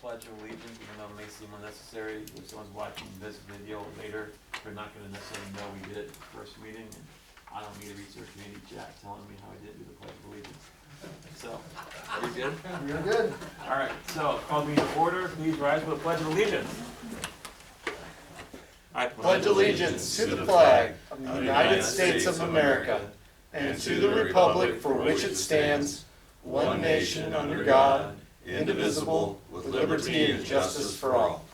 Pledge of Allegiance, even though it may seem unnecessary. If someone's watching this video later, they're not going to necessarily know we did it at the first meeting, and I don't need a research committee chat telling me how I did do the Pledge of Allegiance. So, are we good? We're good. All right, so call me to order. Please rise for the Pledge of Allegiance. I Pledge allegiance to the flag of the United States of America and to the republic for which it stands, one nation under God, indivisible, with liberty and justice for all.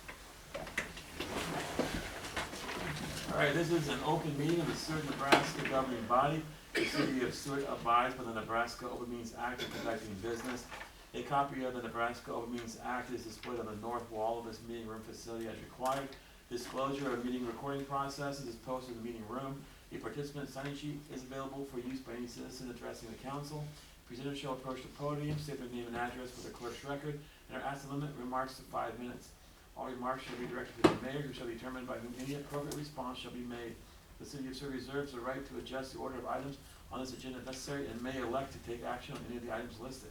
All right, this is an open meeting of the Seward, Nebraska governing body. The city of Seward abides by the Nebraska Open Meetings Act of conducting business. A copy of the Nebraska Open Meetings Act is displayed on the north wall of this meeting room facility as required. Disclosure of meeting recording processes is posted in the meeting room. A participant sign-in sheet is available for use by any citizen addressing the council. Presenters shall approach the podium, state their name and address for the clerk's record, and are asked to limit remarks to 5 minutes. All remarks shall be directed to the mayor, who shall be determined by whom any appropriate response shall be made. The city of Seward reserves the right to adjust the order of items on this agenda if necessary and may elect to take action on any of the items listed.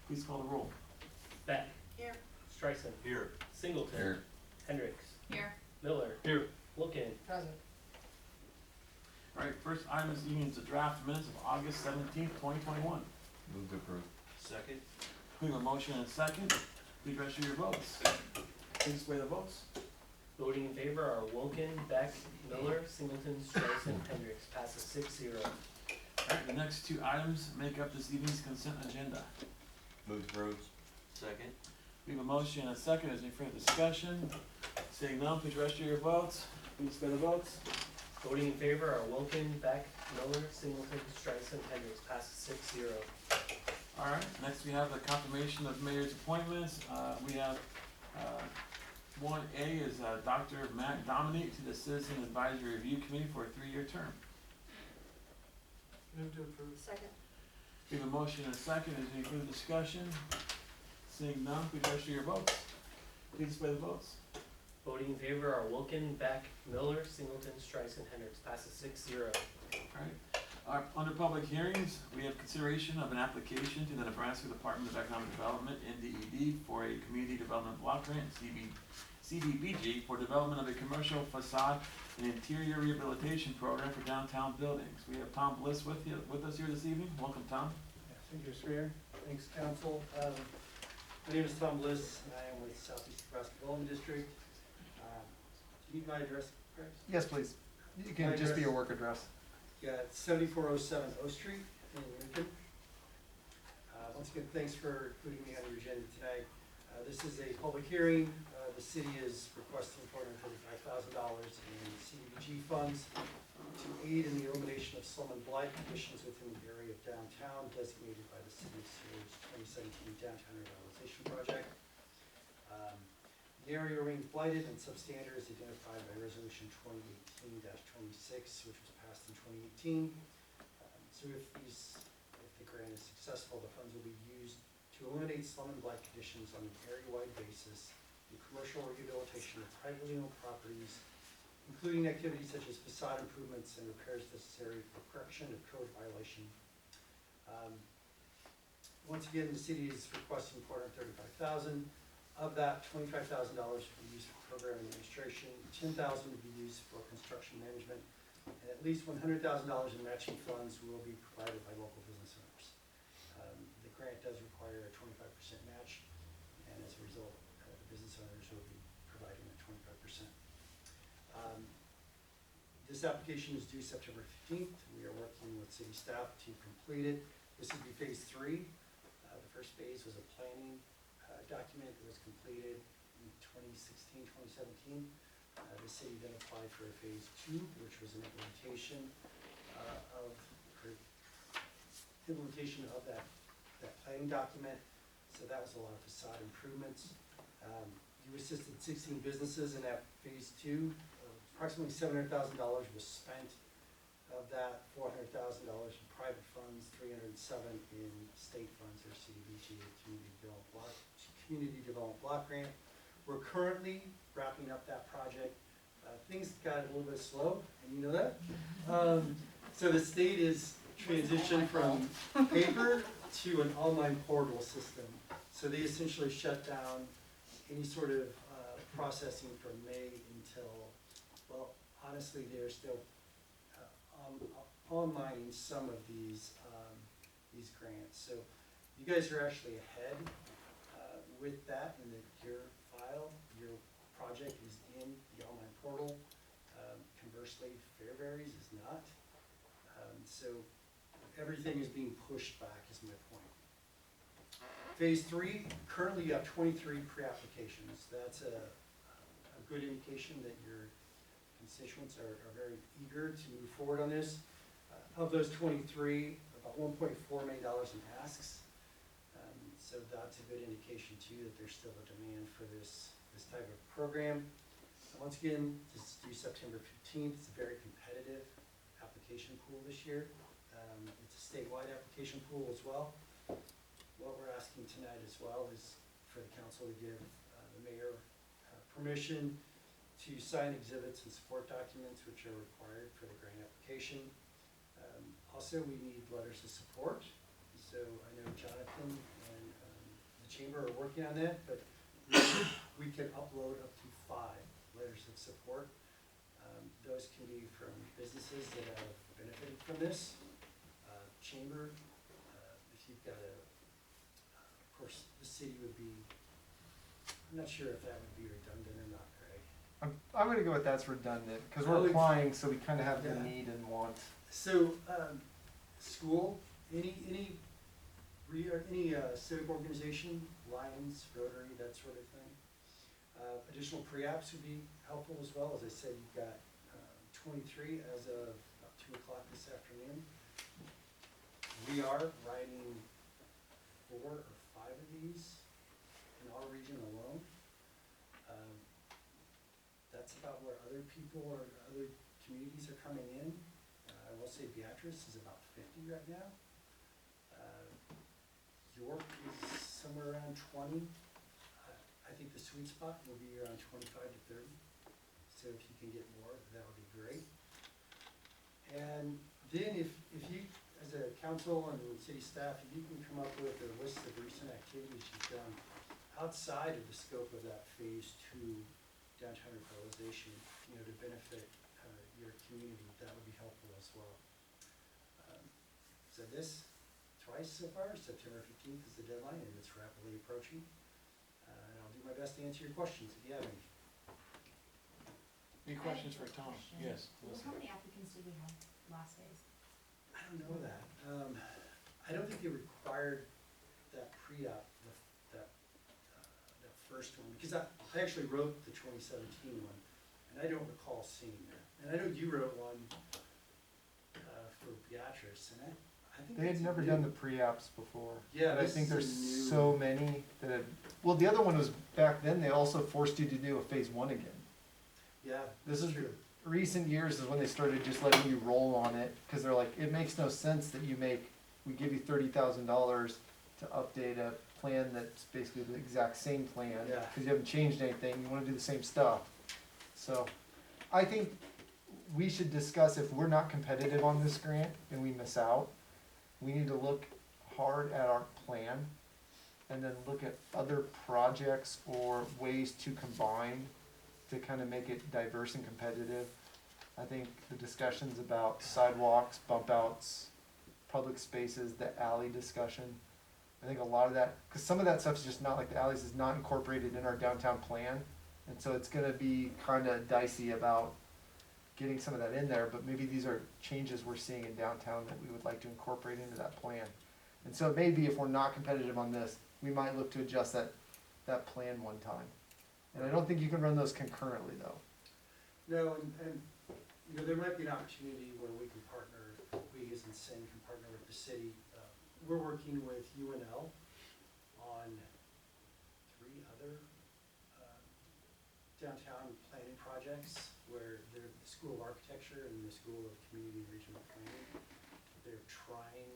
Please call the roll. Beck. Here. Streisand. Here. Singleton. Here. Hendricks. Here. Miller. Here. Wilkin. Present. All right, first item this evening is the draft minutes of August 17th, 2021. Move to approve. Second. We have a motion and a second. Please register your votes. Please display the votes. Voting in favor are Wilkin, Beck, Miller, Singleton, Streisand, Hendricks. Passes 6-0. All right, the next two items make up this evening's consent agenda. Move to approve. Second. We have a motion and a second. Is there any further discussion? Seeing none, please register your votes. Please display the votes. Voting in favor are Wilkin, Beck, Miller, Singleton, Streisand, Hendricks. Passes 6-0. All right, next we have the confirmation of mayor's appointments. We have 1A is Dr. Matt Dominique to the Citizen Advisory Review Committee for a 3-year term. Move to approve. Second. We have a motion and a second. Is there any further discussion? Seeing none, please register your votes. Please display the votes. Voting in favor are Wilkin, Beck, Miller, Singleton, Streisand, Hendricks. Passes 6-0. All right. Under public hearings, we have consideration of an application to the Nebraska Department of Economic Development, NDED, for a Community Development Block Grant, Cbpg, for development of a commercial facade and interior rehabilitation program for downtown buildings. We have Tom Bliss with us here this evening. Welcome, Tom. Thank you, Mr. Mayor. Thanks, Council. My name is Tom Bliss, and I am with Southeast Nebraska Development District. Do you need my address, Chris? Yes, please. You can just be your work address. Yeah, it's 7407 O Street in Lincoln. Once again, thanks for putting me on your agenda today. This is a public hearing. The city is requesting $435,000 in Cbpg funds to aid in the elimination of slum and blight conditions within the area of downtown designated by the City of Seward's 2017 Downtown Revitalization Project. The area remains blighted and substandard as identified by Resolution 2018-26, which was passed in 2018. So if the grant is successful, the funds will be used to eliminate slum and blight conditions on an area-wide basis in commercial rehabilitation of privately owned properties, including activities such as facade improvements and repairs necessary for correction of code violation. Once again, the city is requesting $435,000. Of that, $25,000 will be used for program administration, $10,000 will be used for construction management, and at least $100,000 in matching funds will be provided by local business owners. The grant does require a 25% match, and as a result, the business owners will be providing a 25%. This application is due September 15th. We are working with city staff to complete it. This would be phase 3. The first phase was a planning document that was completed in 2016, 2017. The city then applied for a phase 2, which was an implementation of that planning document. So that was a lot of facade improvements. You assisted 16 businesses in that phase 2. Approximately $700,000 was spent. Of that, $400,000 in private funds, $307 in state funds, or Cbpg, Community Development Block Grant. We're currently wrapping up that project. Things got a little bit slow, and you know that. So the state is transitioned from paper to an online portal system. So they essentially shut down any sort of processing from May until, well, honestly, they're still onlining some of these grants. So you guys are actually ahead with that, in that your file, your project is in the online portal. Conversely, Fairberries is not. So everything is being pushed back, is my point. Phase 3, currently you have 23 pre-applications. That's a good indication that your constituents are very eager to move forward on this. Of those 23, about $1.4 million in asks. So that's a good indication too that there's still a demand for this type of program. Once again, this is due September 15th. It's a very competitive application pool this year. It's a statewide application pool as well. What we're asking tonight as well is for the council to give the mayor permission to sign exhibits and support documents which are required for the grant application. Also, we need letters of support. So I know Jonathan and the chamber are working on that, but we can upload up to 5 letters of support. Those can be from businesses that have benefited from this. Chamber, if you've got of course, the city would be, I'm not sure if that would be redundant or not, Greg. I'm gonna go with that's redundant, because we're applying, so we kind of have the need and want. So, school, any civic organization, Lions, Rotary, that sort of thing. Additional pre-apps would be helpful as well. As I said, you've got 23 as of about 2 o'clock this afternoon. We are writing 4 or 5 of these in our region alone. That's about where other people or other communities are coming in. I will say Beatrice is about 50 right now. York is somewhere around 20. I think the sweet spot will be around 25 to 30. So if you can get more, that would be great. And then if you, as a council and city staff, if you can come up with a list of recent activities you've done outside of the scope of that phase 2 downtown revitalization, to benefit your community, that would be helpful as well. Said this twice so far. September 15th is the deadline, and it's rapidly approaching. And I'll do my best to answer your questions if you have any. Any questions for Tom? Yes. Well, how many applicants did we have last phase? I don't know that. I don't think they required that pre-op, that first one, because I actually wrote the 2017 one, and I don't recall seeing that. And I know you wrote one for Beatrice, and I think They had that's never new. done the pre-apps before. Yeah, But I this think is there's a new- so many that have, well, the other one was back then, they also forced you to do a phase 1 again. Yeah, This is true. recent years is when they started just letting you roll on it, because they're like, it makes no sense that we give you $30,000 to update a plan that's basically the exact same plan, Yeah. because you haven't changed anything, you wanna do the same stuff. So, I think we should discuss if we're not competitive on this grant and we miss out, we need to look hard at our plan and then look at other projects or ways to combine to kind of make it diverse and competitive. I think the discussions about sidewalks, bump outs, public spaces, the alley discussion, I think a lot of that, because some of that stuff is just not, like the alleys is not incorporated in our downtown plan. And so it's gonna be kind of dicey about getting some of that in there, but maybe these are changes we're seeing in downtown that we would like to incorporate into that plan. And so maybe if we're not competitive on this, we might look to adjust that plan one time. And I don't think you can run those concurrently though. No, and there might be an opportunity where we can partner, we as in Sin can partner with the city. We're working with UNL on 3 other downtown planning projects where they're the School of Architecture and the School of Community and Regional Planning. They're trying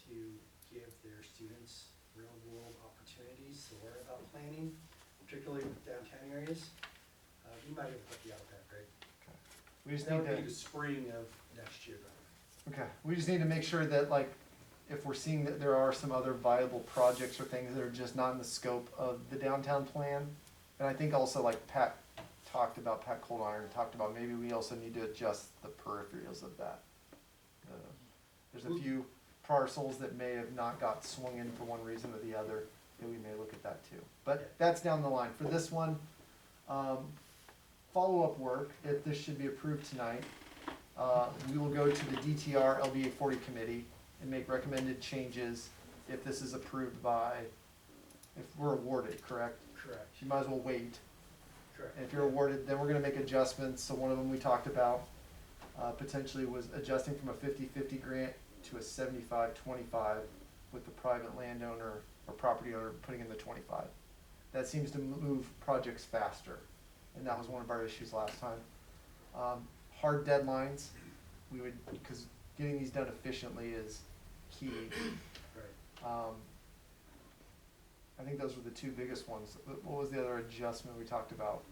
to give their students real world opportunities to learn about planning, particularly with downtown areas. We might have helped you out with that, Greg. We just That need would be to, the spring of next year, though. okay, we just need to make sure that like, if we're seeing that there are some other viable projects or things that are just not in the scope of the downtown plan, And I think also like Pat Cold Iron talked about, maybe we also need to adjust the peripherals of that. There's a few parcels that may have not got swung in for one reason or the other, and we may look at that too. But that's down the line. For this one, follow-up work, if this should be approved tonight, we will go to the DTR LBA 40 committee and make recommended changes if this is approved by, if we're awarded, correct? Correct, You might as well wait. correct. And if you're awarded, then we're gonna make adjustments. So one of them we talked about, potentially was adjusting from a 50-50 grant to a 75-25 with the private landowner or property owner putting in the 25. That seems to move projects faster, and that was one of our issues last time. Hard deadlines, we would, because getting these done efficiently is key. Right. I think those were the two biggest ones. What was the other adjustment we talked about?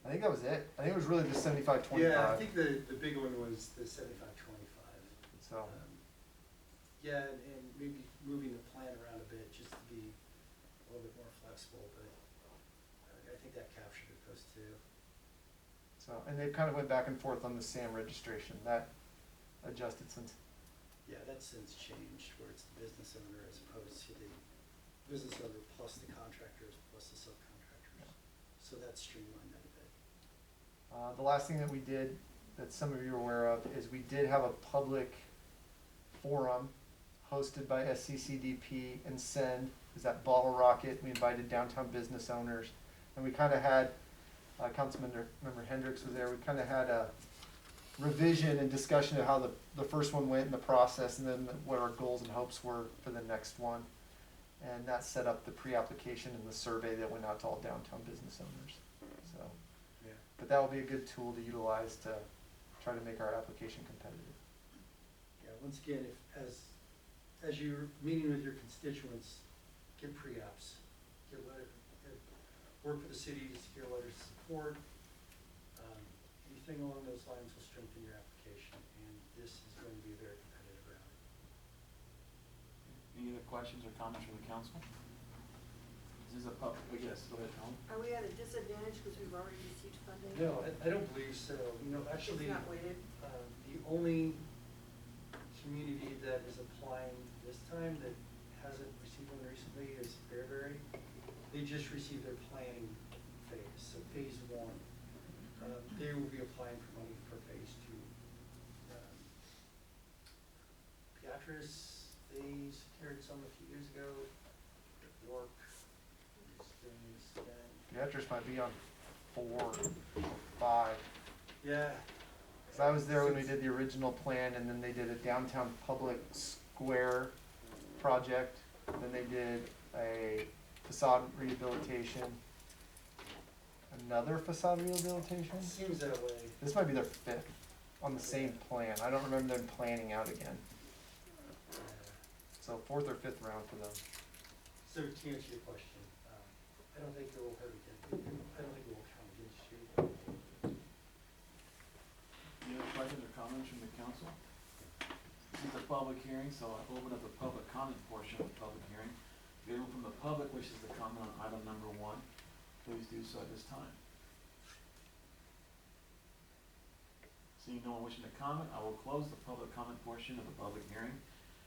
I think that was it. I think it was really the 75-25. Yeah, I think the big one was the 75-25. So, Yeah, and maybe moving the plan around a bit just to be a little bit more flexible, but I think that captured it, those two. and they kind of went back and forth on the SAM registration. That adjusted since, Yeah, that's since changed, where it's the business owner as opposed to the business owner plus the contractors plus the subcontractors. So that's streamlined that a bit. the last thing that we did, that some of you are aware of, is we did have a public forum hosted by SCCDP and SEND, is that Bottle Rocket. We invited downtown business owners, and we kind of had, Councilmember Hendricks was there, we kind of had a revision and discussion of how the first one went in the process, and then what our goals and hopes were for the next one. And that set up the pre-application and the survey that went out to all downtown business owners, so. Yeah. But that will be a good tool to utilize to try to make our application competitive. Yeah, once again, as you're meeting with your constituents, get pre-apps, work with the city to secure letters of support. Anything along those lines will strengthen your application, and this is going to be a very competitive round. Any other questions or comments from the council? This is a public, yes, go ahead, Tom. Are we at a disadvantage because we've already received funding? No, I don't believe so. Actually, It's not weighted? the only community that is applying this time that hasn't received one recently is Fairbury. They just received their planning phase, so phase 1. They will be applying for money for phase 2. Beatrice, they secured some a few years ago. York is doing this again. Beatrice might be on 4 or 5. Yeah. Cause I was there when we did the original plan, and then they did a downtown public square project, then they did a facade rehabilitation, another facade rehabilitation. Seems that way. This might be their 5th on the same plan. I don't remember them planning out again. So 4th or 5th round for them. So to answer your question, I don't think it will hurt again. I don't think it will count against you. Any other questions or comments from the council? This is a public hearing, so I'll open up the public comment portion of the public hearing. If anyone from the public wishes to comment on item number 1, please do so at this time. Seeing no one wishing to comment, I will close the public comment portion of the public hearing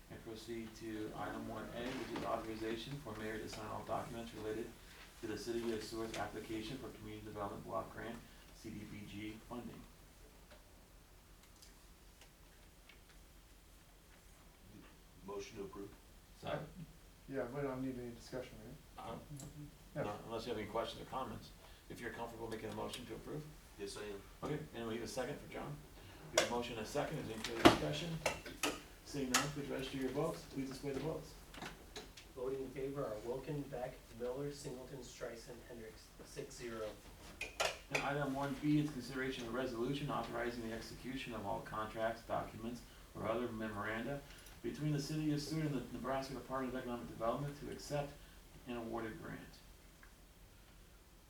and proceed to item 1A, which is authorization for mayor to sign all documents related to the City of Seward's application for Community Development Block Grant, Cbpg funding. Motion to approve. Yeah, we don't need any discussion, right? Yeah. No, unless you have any questions or comments. If you're comfortable making a motion to approve? Yes, I am. Okay, and we have a second for John. We have a motion and a second. Is there any further discussion? Seeing none, please register your votes. Please display the votes. Voting in favor are Wilken, Beck, Miller, Singleton, Streisand, Hendricks, 6-0. And item 1B is consideration of a resolution authorizing the execution of all contracts, documents, or other memoranda between the City of Seward and the Nebraska Department of Economic Development to accept an awarded grant.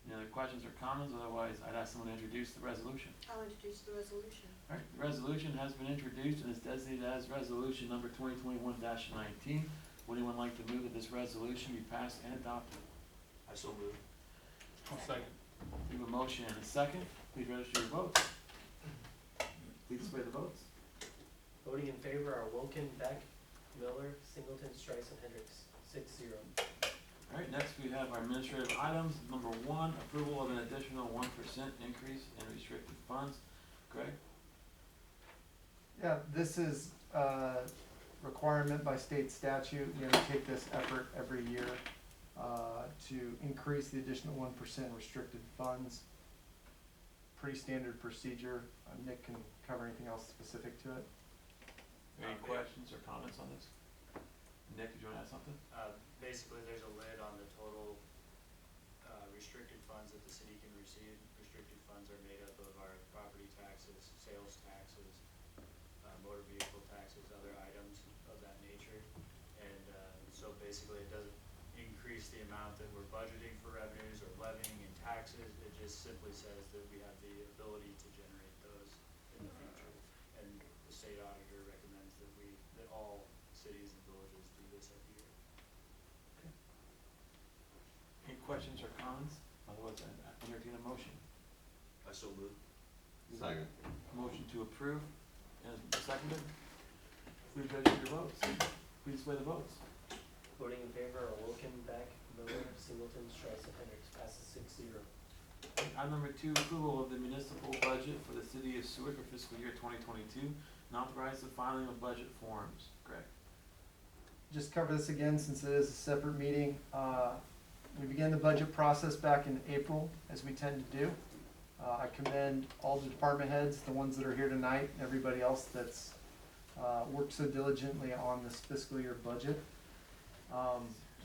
Any other questions or comments? Otherwise, I'd ask someone to introduce the resolution. I'll introduce the resolution. All right, the resolution has been introduced and is designated as resolution number 2021-19. Would anyone like to move that this resolution be passed and adopted? I so move. Second. We have a motion and a second. Please register your votes. Please display the votes. Voting in favor are Wilkin, Beck, Miller, Singleton, Strice, and Hendricks. 6-0. All right, next we have our administrative items. Number 1, approval of an additional 1% increase in restricted funds. Greg? Yeah, this is a requirement by state statute. We undertake this effort every year to increase the additional 1% restricted funds. Pretty standard procedure. Nick can cover anything else specific to it. Any questions or comments on this? Nick, did you want to add something? Basically, there's a lid on the total restricted funds that the city can receive. Restricted funds are made up of our property taxes, sales taxes, motor vehicle taxes, other items of that nature. And so basically, it doesn't increase the amount that we're budgeting for revenues or levying in taxes. It just simply says that we have the ability to generate those in the future. And the state auditor recommends that all cities and villages do this every year. Any questions or comments? Otherwise, I entertain a motion. I so move. Second. Motion to approve and seconded. Please register your votes. Please display the votes. Voting in favor are Wilkin, Beck, Miller, Singleton, Strice, and Hendricks. Passes 6-0. Item number 2, approval of the municipal budget for the city of Seward for fiscal year 2022, and authorize the filing of budget forms. Greg? Just cover this again since it is a separate meeting. We began the budget process back in April, as we tend to do. I commend all the department heads, the ones that are here tonight, and everybody else that's worked so diligently on this fiscal year budget.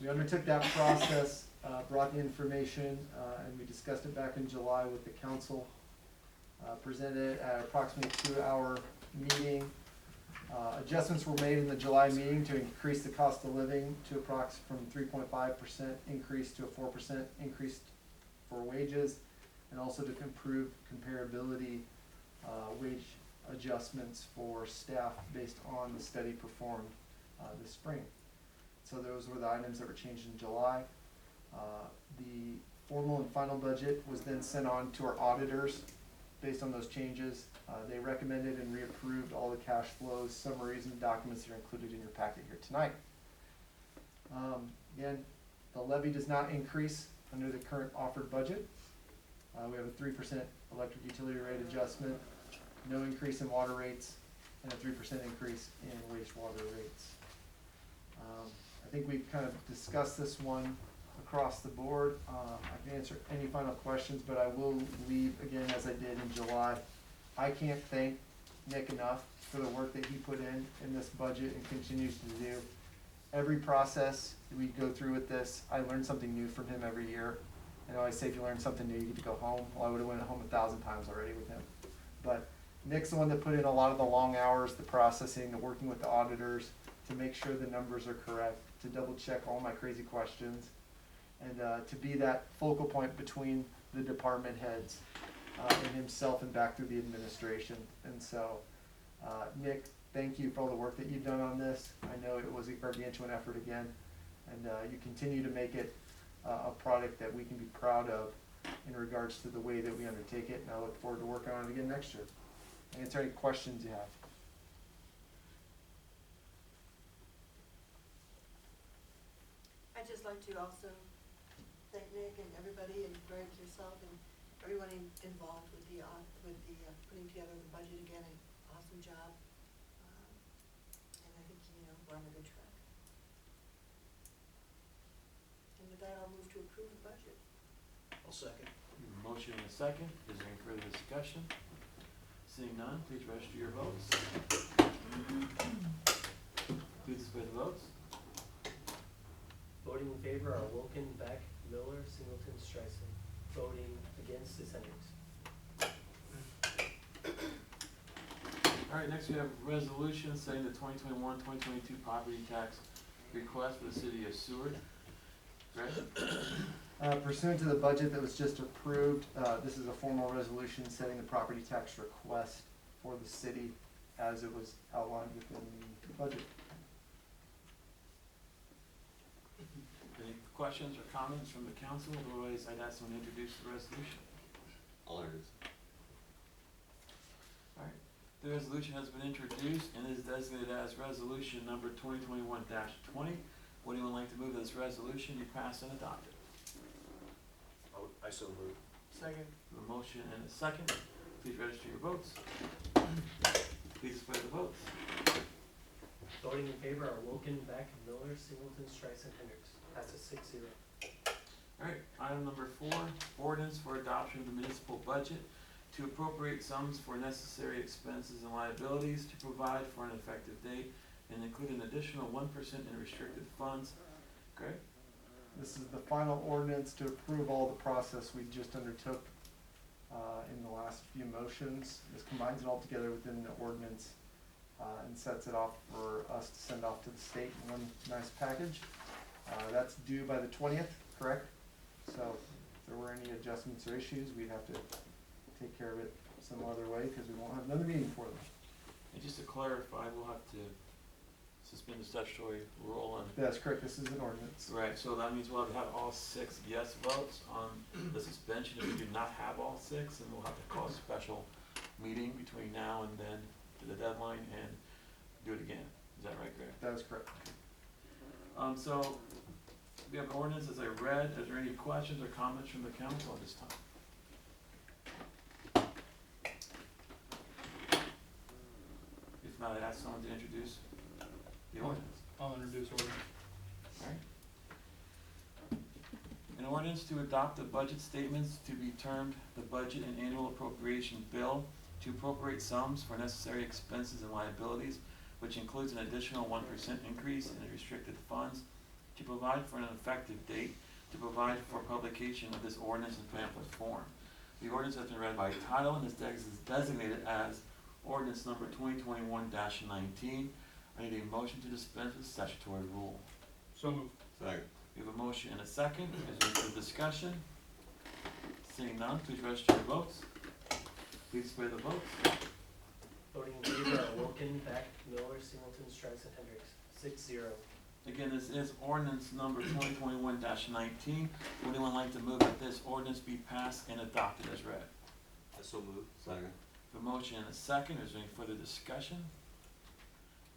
We undertook that process, brought the information, and we discussed it back in July with the council. Presented it at approximately 2-hour meeting. Adjustments were made in the July meeting to increase the cost of living to from 3.5% increase to a 4% increase for wages, and also to improve comparability wage adjustments for staff based on the study performed this spring. So those were the items that were changed in July. The formal and final budget was then sent on to our auditors based on those changes. They recommended and reapproved all the cash flows, summaries, and documents that are included in your packet here tonight. Again, the levy does not increase under the current offered budget. We have a 3% electric utility rate adjustment, no increase in water rates, and a 3% increase in wastewater rates. I think we've kind of discussed this one across the board. I can answer any final questions, but I will leave again as I did in July. I can't thank Nick enough for the work that he put in this budget and continues to do. Every process we go through with this, I learn something new from him every year. I always say if you learn something new, you get to go home. Well, I would have went home 1,000 times already with him. But Nick's the one that put in a lot of the long hours, the processing, the working with the auditors to make sure the numbers are correct, to double check all my crazy questions, and to be that focal point between the department heads and himself and back through the administration. And so, Nick, thank you for all the work that you've done on this. I know it was a gargantuan effort again, and you continue to make it a product that we can be proud of in regards to the way that we undertake it, and I look forward to working on it again next year. Answer any questions you have. I'd just like to also thank Nick and everybody, and Greg, yourself, and everyone involved with the putting together the budget again. An awesome job, and I think we're on a good track. And with that, I'll move to approve the budget. I'll second. Motion and a second. Is there any further discussion? Seeing none, please register your votes. Please display the votes. Voting in favor are Wilkin, Beck, Miller, Singleton, Streisand. Voting against is Hendricks. All right, next we have a resolution setting the 2021-2022 property tax request for the city of Seward. Greg? Pursuant to the budget that was just approved, this is a formal resolution setting the property tax request for the city as it was outlined within the budget. Any questions or comments from the council? Otherwise, I'd ask someone to introduce the resolution. I'll introduce. Alright, the resolution has been introduced and is designated as resolution number 2021-20. Would anyone like to move that this resolution be passed and adopted? I so move. Second. A motion and a second. Please register your votes. Please display the votes. Voting in favor are Wilken, Beck, Miller, Singleton, Streisand, Hendricks. Passes 6-0. Alright, item number 4, ordinance for adoption of the municipal budget to appropriate sums for necessary expenses and liabilities, to provide for an effective date, and include an additional 1% in restricted funds. Greg? This is the final ordinance to approve all the process we just undertook in the last few motions. This combines it all together within the ordinance and sets it off for us to send off to the state in one nice package. That's due by the 20th, correct? So if there were any adjustments or issues, we'd have to take care of it some other way because we won't have another meeting for them. And just to clarify, we'll have to suspend the statutory rule and, That's correct, this is an ordinance. right, so that means we'll have to have all 6 yes votes on the suspension. If we do not have all 6, then we'll have to call a special meeting between now and then to the deadline and do it again. Is that right, Greg? That is correct. So we have the ordinance as I read. Is there any questions or comments from the council at this time? If not, I'd ask someone to introduce the ordinance. I'll introduce ordinance. Alright. An ordinance to adopt the budget statements to be termed the budget and annual appropriation bill to appropriate sums for necessary expenses and liabilities, which includes an additional 1% increase in the restricted funds, to provide for an effective date, to provide for publication of this ordinance in pamphlet form. The ordinance has been read by title and is designated as ordinance number 2021-19. I need a motion to dispense with statutory rule. So moved. Second. We have a motion and a second. Is there any discussion? Seeing none, please register your votes. Please display the votes. Voting in favor are Wilken, Beck, Miller, Singleton, Streisand, Hendricks. 6-0. Again, this is ordinance number 2021-19. Would anyone like to move that this ordinance be passed and adopted as read? I so move. Second. A motion and a second. Is there any further discussion?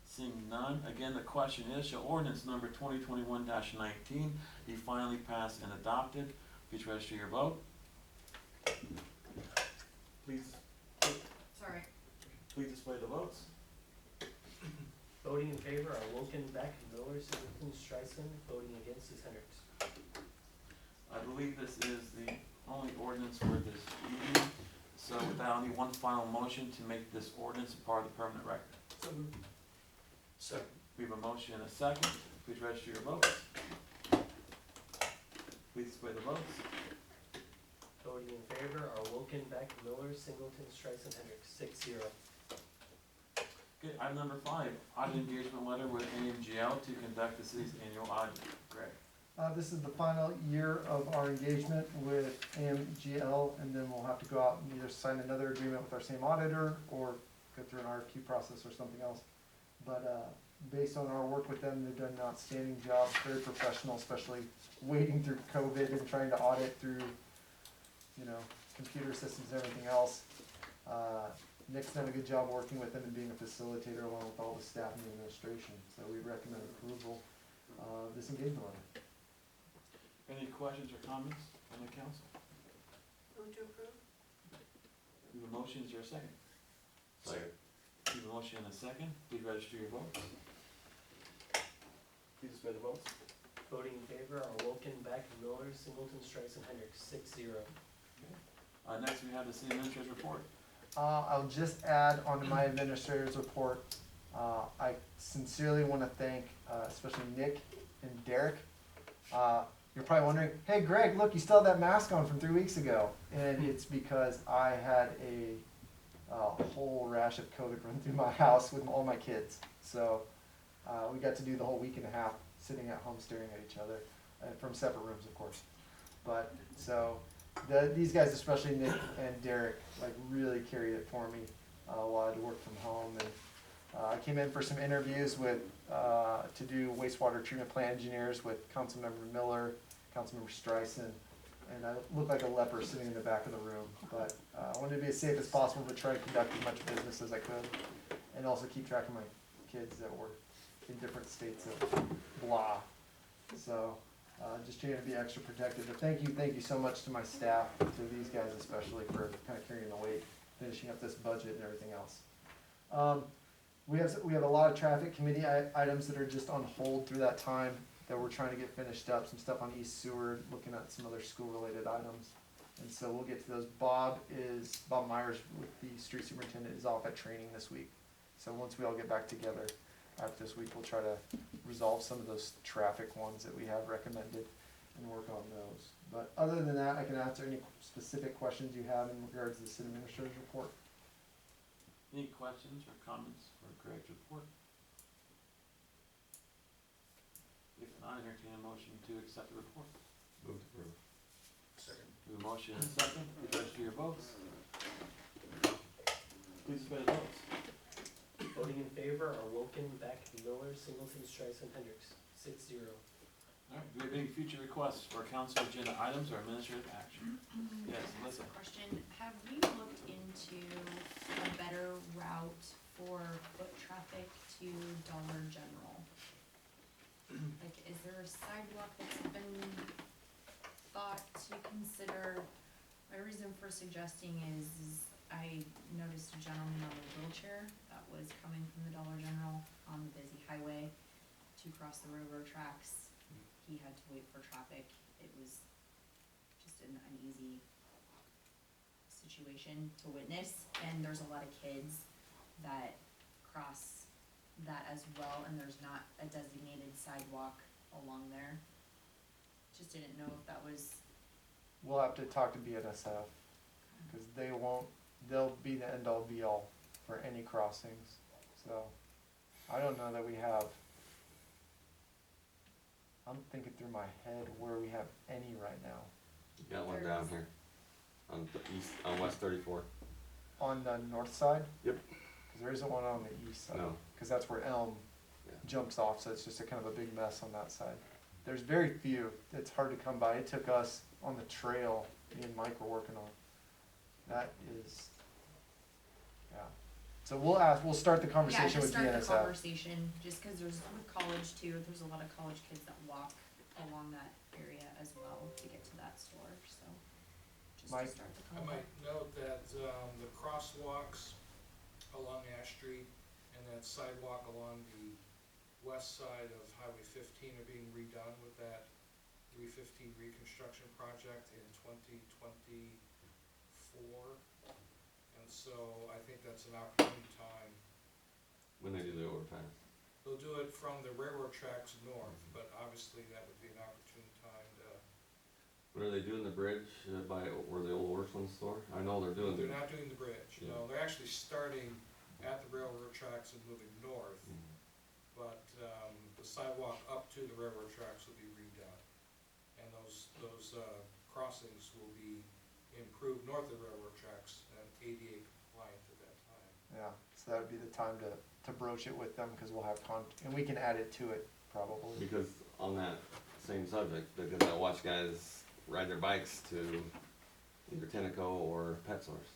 Seeing none, again, the question is, shall ordinance number 2021-19 be finally passed and adopted? Please register your vote. Please, Sorry. please display the votes. Voting in favor are Wilken, Beck, Miller, Singleton, Streisand. Voting against is Hendricks. I believe this is the only ordinance for this evening. So with that, I'll need one final motion to make this ordinance a part of the permanent record. So moved. Second. We have a motion and a second. Please register your votes. Please display the votes. Voting in favor are Wilken, Beck, Miller, Singleton, Streisand, Hendricks. 6-0. Okay, item number 5, audit engagement letter with AMGL to conduct the city's annual audit. Greg. This is the final year of our engagement with AMGL, and then we'll have to go out and either sign another agreement with our same auditor or go through an RFQ process or something else. But based on our work with them, they've done an outstanding job, very professional, especially wading through COVID and trying to audit through, you know, computer systems and everything else. Nick's done a good job working with them and being a facilitator along with all the staff and the administration. So we recommend approval of this engagement letter. Any questions or comments from the council? Move to approve? We have a motion, is there a second? Second. We have a motion and a second. Please register your votes. Please display the votes. Voting in favor are Wilken, Beck, Miller, Singleton, Streisand, Hendricks. 6-0. Next, we have the city administrator's report. I'll just add onto my administrator's report, I sincerely want to thank especially Nick and Derek. You're probably wondering, hey Greg, look, you still have that mask on from 3 weeks ago. And it's because I had a whole rash of COVID run through my house with all my kids. So we got to do the whole week and a half sitting at home staring at each other, from separate rooms of course. But so these guys, especially Nick and Derek, like really carried it for me while I had to work from home. And I came in for some interviews with to do wastewater treatment plant engineers with Councilmember Miller Councilmember Streisand, and I looked like a leper sitting in the back of the room. But I wanted to be as safe as possible, but try to conduct as much business as I could, and also keep track of my kids that were in different states of blah. So just trying to be extra protective. But thank you so much to my staff, to these guys especially, for kind of carrying the weight, finishing up this budget and everything else. We have a lot of traffic committee items that are just on hold through that time that we're trying to get finished up. Some stuff on East Seward, looking at some other school-related items. And so we'll get to those. Bob Myers with the street superintendent is off at training this week. So once we all get back together after this week, we'll try to resolve some of those traffic ones that we have recommended and work on those. But other than that, I can answer any specific questions you have in regards to the city administrator's report. Any questions or comments for Greg's report? If not, entertain a motion to accept the report. Move to approve. Second. We have a motion and a second, please register your votes. Please display the votes. Voting in favor are Wilken, Beck, Miller, Singleton, Streisand, Hendricks, 6-0. Alright, do we have any future requests for council agenda items or administrative action? Yes, That's Alyssa. a question. Have we looked into a better route for foot traffic to Dollar General? Like, is there a sidewalk that's been thought to consider? My reason for suggesting is I noticed a gentleman on a wheelchair that was coming from the Dollar General on the busy highway to cross the railroad tracks. He had to wait for traffic. It was just an uneasy situation to witness, and there's a lot of kids that cross that as well, and there's not a designated sidewalk along there. Just didn't know if that was, We'll have to talk to BNSF, because they'll be the end all be all for any crossings. So, I don't know that we have, I'm thinking through my head where we have any right now. You got one down here, on the east, on West 34. On the north side? Yep. Because there isn't one on the east side. No. Because that's where Elm Yeah. jumps off, so it's just a kind of a big mess on that side. There's very few. It's hard to come by. It took us on the trail, me and Mike were working on. That is, yeah. So we'll start the yeah, conversation just with start the BNSF. conversation, just cause there's, with college too, there's a lot of college kids that walk along that area as well to get to that store, so. Just to Mike? start the I convo. might note that the crosswalks along Ash Street and that sidewalk along the west side of Highway 15 are being redone with that 315 reconstruction project in 2024. And so I think that's an opportune time. When they do the overpass. They'll do it from the railroad tracks north, but obviously that would be an opportune time to. When are they doing the bridge by where the old Orchland store? I know they're doing. They're not doing the bridge, Yeah. no, they're actually starting at the railroad tracks and moving north. Mhm. But the sidewalk up to the railroad tracks will be redone. And those crossings will be improved north of the railroad tracks and ADA compliant at that time. Yeah, so that would be the time to broach it with them, because we'll have and we can add it to it, probably. Because on that same subject, because I watch guys ride their bikes to either Tenneco or Pet Source.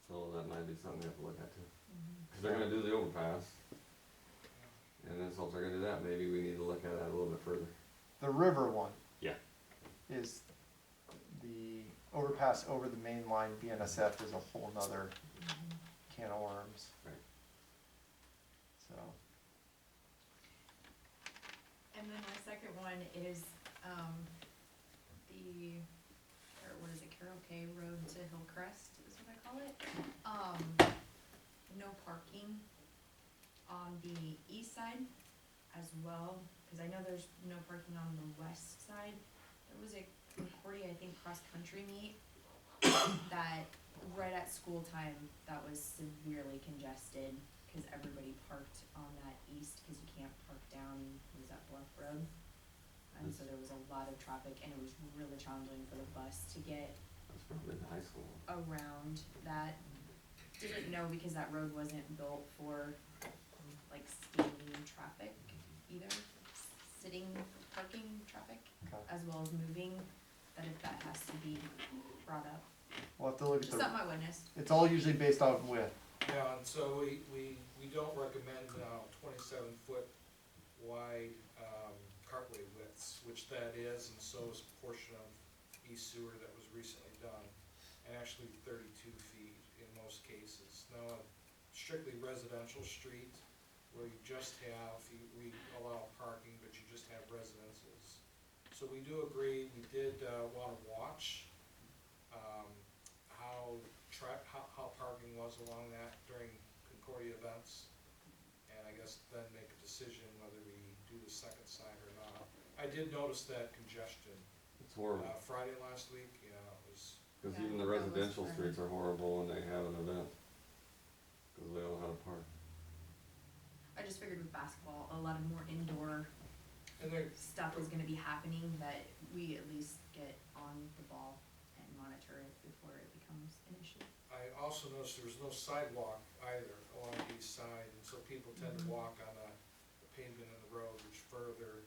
So that might be something we have to look at too. Because they're gonna do the overpass. And then so if they're gonna do that, maybe we need to look at that a little bit further. The river one. Yeah. Is the overpass over the main line. BNSF is a whole nother can of worms. Right. So, And then my second one is, what is it, Carroll K Road to Hillcrest is what I call it. No parking on the east side as well, cause I know there's no parking on the west side. There was a Concordia, I think, cross-country meet that right at school time, that was severely congested, cause everybody parked on that east, cause you can't park down, what is that, Bluff Road? And so there was a lot of traffic, and it was really challenging for the bus to get That's probably the high school. around that. Didn't know because that road wasn't built for like standing traffic either. sitting parking traffic, Okay. as well as moving, that if that has to be brought up. We'll have to look at Just something I witnessed. it's all usually based off width. Yeah, and so we don't recommend 27-foot wide cartway widths, which that is, and so is a portion of East Seward that was recently done, and actually 32 feet in most cases. Now, a strictly residential street where you just have, we allow parking, but you just have residences. So we do agree, we did want to watch how parking was along that during Concordia events, and I guess then make a decision whether we do the second side or not. I did notice that congestion It's horrible, Friday last week, you know, it was, cause Yeah, even the that was residential fun. streets are horrible when they have an event, cause they don't know how to park. I just figured with basketball, a lot of more indoor and there, stuff is gonna be happening, that we at least get on the ball and monitor it before it becomes an issue. I also noticed there was no sidewalk either along the east side, and so people tend to walk on the pavement in the road, which further,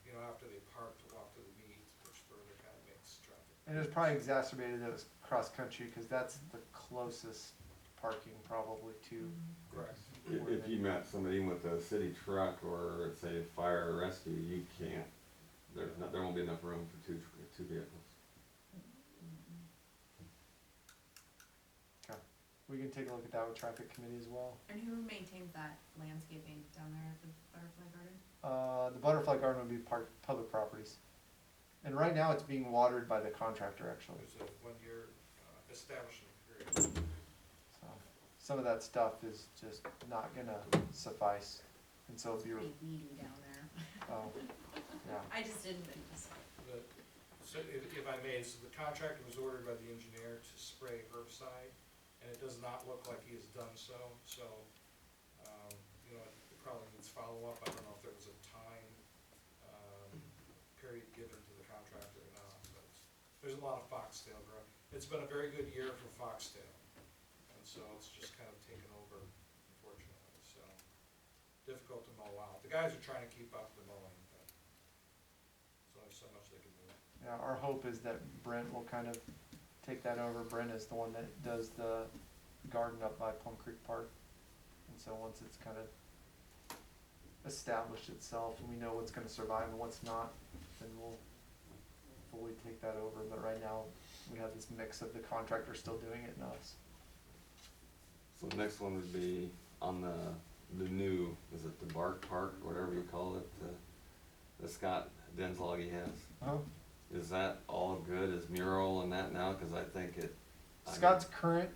you know, after they park to walk to the meet, which further kind of makes traffic. And it was probably exacerbated that it was cross-country, because that's the closest parking probably to. Correct. If you met somebody with a city truck or say fire or rescue, you can't, there won't be enough room for two vehicles. Okay. We can take a look at that with traffic committee as well. And who maintains that landscaping down there at the butterfly garden? The butterfly garden would be public properties. And right now it's being watered by the contractor actually. There's a one-year establishment period. So some of that stuff is just not gonna suffice. And so it'll be, Pretty weedy down there. yeah. I just didn't think this. So if I may, so the contractor was ordered by the engineer to spray herbicide, and it does not look like he has done so, so, you know, it probably needs follow-up. I don't know if there was a time, period given to the contractor or not, but there's a lot of foxtail growth. It's been a very good year for foxtail, and so it's just kind of taken over, unfortunately, so difficult to mow out. The guys are trying to keep up the mowing, but there's only so much they can do. Yeah, our hope is that Brent will kind of take that over. Brent is the one that does the garden up by Plum Creek Park. And so once it's kind of established itself and we know what's gonna survive and what's not, then we'll fully take that over. But right now, we have this mix of the contractor still doing it and us. So the next one would be on the new, is it the Bark Park, whatever you call it, the Scott Denzloggy has. Oh. Is that all good as mural and that now? Cause I think it. Scott's current,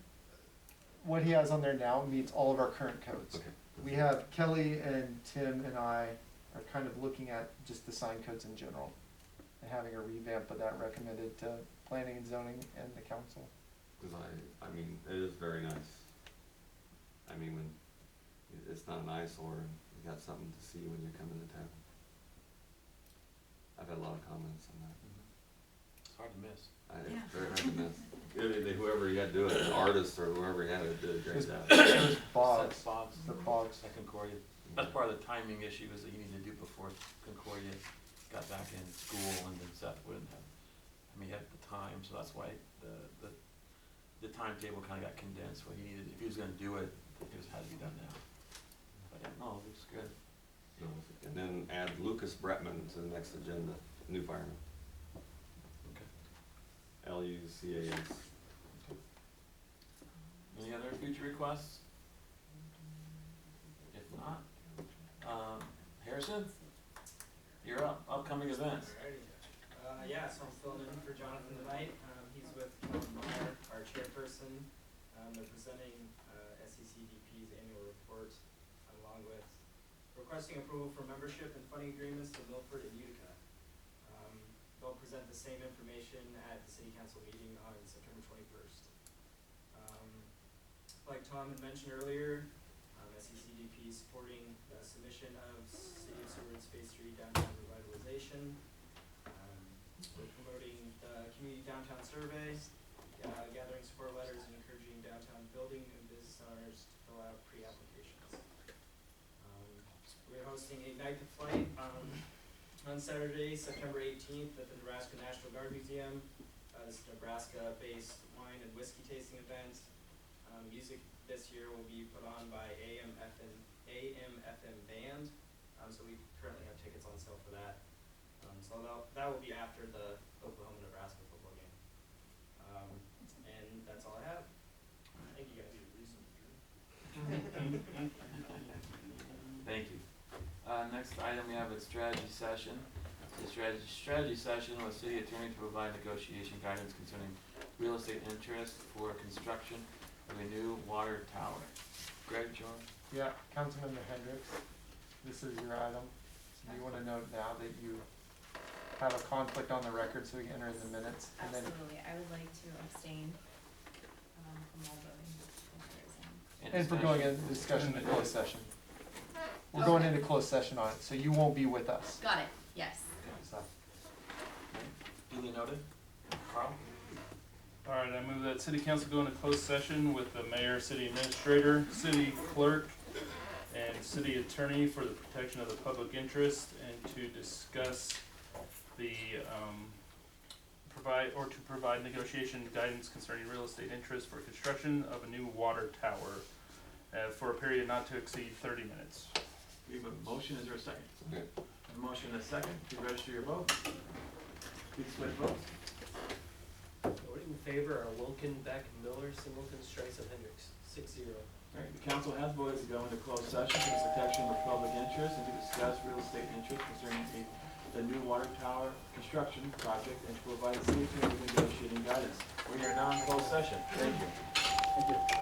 what he has on there now meets all of our current codes. Okay. We have Kelly and Tim and I are kind of looking at just the sign codes in general and having a revamp of that recommended to planning and zoning and the council. Cause I mean, it is very nice. I mean, when, it's not an eyesore, and you got something to see when you come into town. I've had a lot of comments on that. It's hard to miss. Yeah. It's very hard to miss. Whoever you had to do it, an artist or whoever you had it, did a great job. There's Boggs, Seth Boggs. the Boggs. At Concordia. That's part of the timing issue is that you need to do before Concordia got back in school, and then Seth wouldn't have, I mean, he had the time, so that's why the timetable kinda got condensed, what he needed, if he was gonna do it, it just had to be done now. But yeah, no, it looks good. And then add Lucas Bretman to the next agenda, new fireman, Okay. LUCAS. Any other future requests? If not, Harrison, you're up, upcoming events. Yeah, so I'm filling in for Jonathan tonight. He's with Kevin Meyer, our chairperson. They're presenting SCCDP's annual report, along with requesting approval for membership and funding agreements to Milford and Utica. They'll present the same information at the city council meeting on September 21st. Like Tom had mentioned earlier, SCCDP is supporting the submission of City of Seward's Phase 3 downtown revitalization. We're promoting the community downtown survey, gathering support letters and encouraging downtown building and business owners to fill out pre-applications. we're hosting a night of flight, on Saturday, September 18th at the Nebraska National Guard Museum. This is a Nebraska-based wine and whiskey tasting event. Music this year will be put on by AM/FM Band. So we currently have tickets on sale for that. So that will be after the Oklahoma-Nebraska football game. And that's all I have. Thank you guys. Thank you. Next item we have a strategy session. The strategy session with city attorney to provide negotiation guidance concerning real estate interest for construction of a new water tower. Greg, John? Yeah, Councilmember Hendricks, this is your item. So you want to note now that you have a conflict on the record so we can enter in the minutes. And then, Absolutely, I would like to abstain, from all voting. and for going into discussion in closed session. We're going into closed session on it, so you won't be with us. Got it, yes. So, Duly noted. Carl? All right, I move that city council go into closed session with the mayor, city administrator, city clerk, and city attorney for the protection of the public interest and to discuss the, provide negotiation guidance concerning real estate interest for construction of a new water tower, for a period not to exceed 30 minutes. We have a motion, is there a second? Okay. A motion and a second, please register your vote. Please split votes. Voting in favor are Wilkin, Beck, Miller, Singleton, Strice, and Hendricks, 6-0. All right, the council has voted to go into closed session for the protection of the public interest and to discuss real estate interest concerning the new water tower construction project and to provide city attorney with negotiating guidance. We are now in closed session. Thank you.